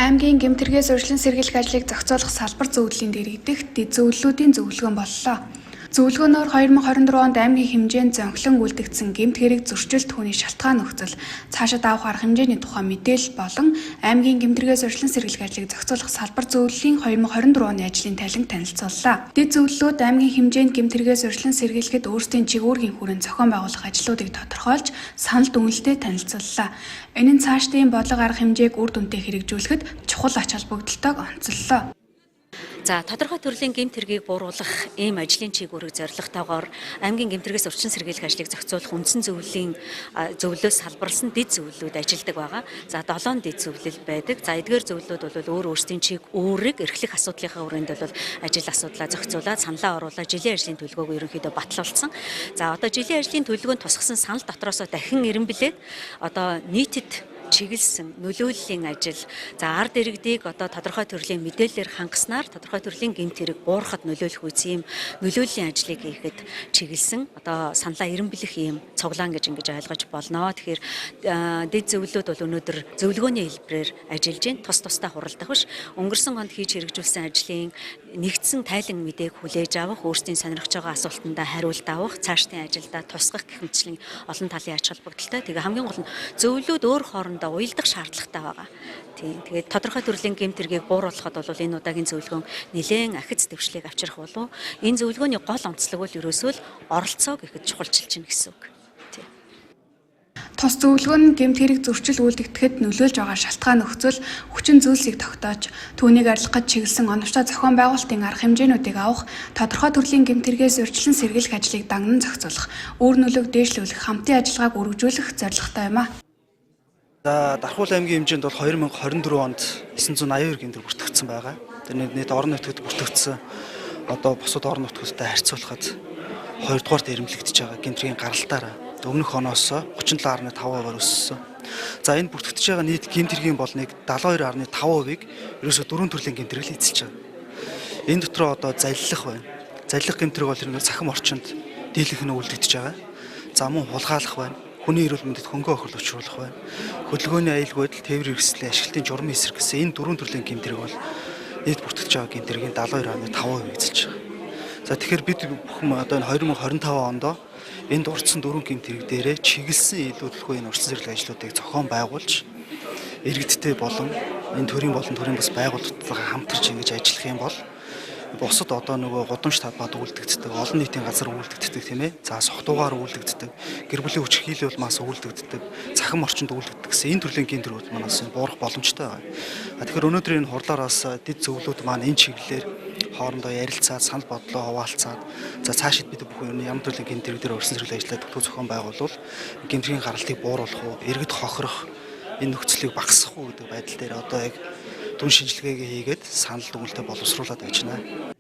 Аймгийн гэмтэргээс урьдчилан сэргийлэх ажлыг зохицуулах салбар зөвлөлийн дэргэдэх дэд зөвлөлүүдийн зөвлөгөөн боллоо. Зөвлөгөөнөөр 2024 онд аймгийн хэмжээнд зөнхлөн үлдэгдсэн гэмт хэрэг зөрчил түүний шалтгаан нөхцөл, цаашид авах арга хэмжээний тухай мэдээлэл болон аймгийн гэмтэргээс урьдчилан сэргийлэх ажлыг зохицуулах салбар зөвлөлийн 2024 оны ажлын талинг танилцууллаа. Дэд зөвлөлүүд аймгийн хэмжээнд гэмтэргээс урьдчилан сэргийлэхэд өөрсдийн чиглүүрийн хүрээнд зохион байгуулах ажлуудыг тодорхойлж санал дүгнэлтэд танилцууллаа. Энэ нь цаашдын бодлого арга хэмжээг үр дүнтэй хэрэгжүүлэхэд чухал ач холбогдолтойг онцоллоо. За тодорхой төрлийн гэмт хэргийг бууруулах ийм ажлын чиглэлийг зорилготойгоор аймгийн гэмтэргээс урьдчилан сэргийлэх ажлыг зохицуулах үндсэн зөвлөлөөс салбарласан дэд зөвлөлүүд ажилладаг байгаа. За 7 дэд зөвлөл байдаг. За эдгээр зөвлөлүүд бол өөрсдийн чиг өөрийг эрхлэх асуудлынхаа хүрээнд бол ажил асуудлаа зохицуулаад саналаа оруулаад жилийн ажлын төлөвлөгөөг ерөнхийдөө батлуулсан. За одоо жилийн ажлын төлөвлөгөөнд тусгасан санал дотроос дахин эренблээд одоо нийтэд чиглэсэн нөлөөллийн ажил за ард иргэдийг одоо тодорхой төрлийн мэдээлэлээр хангаснаар тодорхой төрлийн гэмт хэрэг буурахад нөлөөлөх үс ийм нөлөөллийн ажлыг хийхэд чиглэсэн одоо саналаа эренблэх ийм цуглаан гэж ингэж ойлгож болно. Тэгэхээр дэд зөвлөлүүд бол өнөөдөр зөвлөгөөний хэлбэрээр ажиллаж байна. Тус тусдаа хуралдах биш. Өнгөрсөн хонд хийж хэрэгжүүлсэн ажлын нэгдсэн тайлан мэдээг хүлээж авах, өөрсдийн сонирхож байгаа асуултандаа хариулт авах, цаашдын ажилдаа тусгах гэх мэтчлийн олон талын ач холбогдолтой. Тэгээ хамгийн гол нь зөвлөлүүд өөр хоорондоо уялдах шаардлагатай байгаа. Тийм. Тэгээд тодорхой төрлийн гэмт хэргийг бууруулахад бол энэ удаагийн зөвлөгөөн нэлээд ахиц дэвшлиг авчрах болов. Энэ зөвлөгөөний гол онцлог бол ерөөсөө л оролцоо гэхэд чухалчилж байна гэсэн үг. Тус зөвлөгөө нь гэмт хэрэг зөрчил үйлдэгдэхэд нөлөөлж байгаа шалтгаан нөхцөл хүчин зүйлсийг тогтоож түүнийг арилгахад чиглэсэн оновчтой зохион байгуулалтын арга хэмжээнүүдийг авах, тодорхой төрлийн гэмт хэрэгээс урьдчилан сэргийлэх ажлыг дагнан зохицуулах, үр нөлөөг дээшлүүлэх, хамтын ажиллагааг үргэлжлүүлэх зорилготой юм а. За Дархуул аймгийн хэмжээнд бол 2024 онд 982 гэмт хэрэг бүртгэгдсэн байгаа. Тэр нийт орон нутгад бүртгэгдсэн одоо бусад орон нутгуудтай харьцуулахад 2 дугаарт эрэмблэгдэж байгаа гэмт хэргийн гаралтаараа өмнөх оноос 37.5% өссөн. За энэ бүртгэгдэж байгаа нийт гэмт хэргийн болныг 72.5%-ыг ерөөсө 4 төрлийн гэмт хэрэг эзэлж байгаа. Энэ дотроо одоо залилах байна. Залилах гэмт хэрэг бол хэрнээ цахим орчинд дийлэнх нь үлдэгдэж байгаа. За мөн хулгайлах байна. Хүний эрүүл мэндэд хөнгө охирол учруулах байна. Хөдөлгөөний аюулгүй байдал, тээврийн хэрэгслийн ашиглалтын журмын эсрэг гэсэн энэ 4 төрлийн гэмт хэрэг бол нийт бүртгэж байгаа гэмт хэргийн 72.5% эзэлж байгаа. За тэгэхээр бид бүхэн одоо 2025 онд энэ дурдсан 4 гэмт хэрэг дээрээ чиглэсэн илүүдэлгүй энэ урьдчилан сэргийлэх ажлуудыг зохион байгуулж иргэдтэй болон энэ төрийн бас байгууллагатайгаа хамтарч ингэж ажиллах юм бол бусад одоо нөгөө гудамж талбад үлдэгддэг, олон нийтийн газар үлдэгддэг тийм ээ. За согтуугаар үлдэгддэг, гэр бүлийн хүч хийлэл улмаас үлдэгддэг, цахим орчинд үлдэгддэг гэсэн энэ төрлийн гэмт хэргүүд манаас буурах боломжтой байна. Тэгэхээр өнөөдөр энэ хурлаараас дэд зөвлөлүүд маань энэ чиглэлээр хоорондоо ярилцаад, санал бодлоо хуваалцаад, за цаашид бид бүхэн ямар төрлийн гэмт хэрэг дээр урьдчилан сэргийлэх ажлаа төлөв зохион байгуулвал гэмт хэргийн гаралтыг бууруулах уу, иргэд хохирох, энэ нөхцөлийг багасгах уу гэдэг байдал дээр одоо яг дүн шинжилгээгээ хийгээд санал дүгнэлтэд боловсруулад байж байна.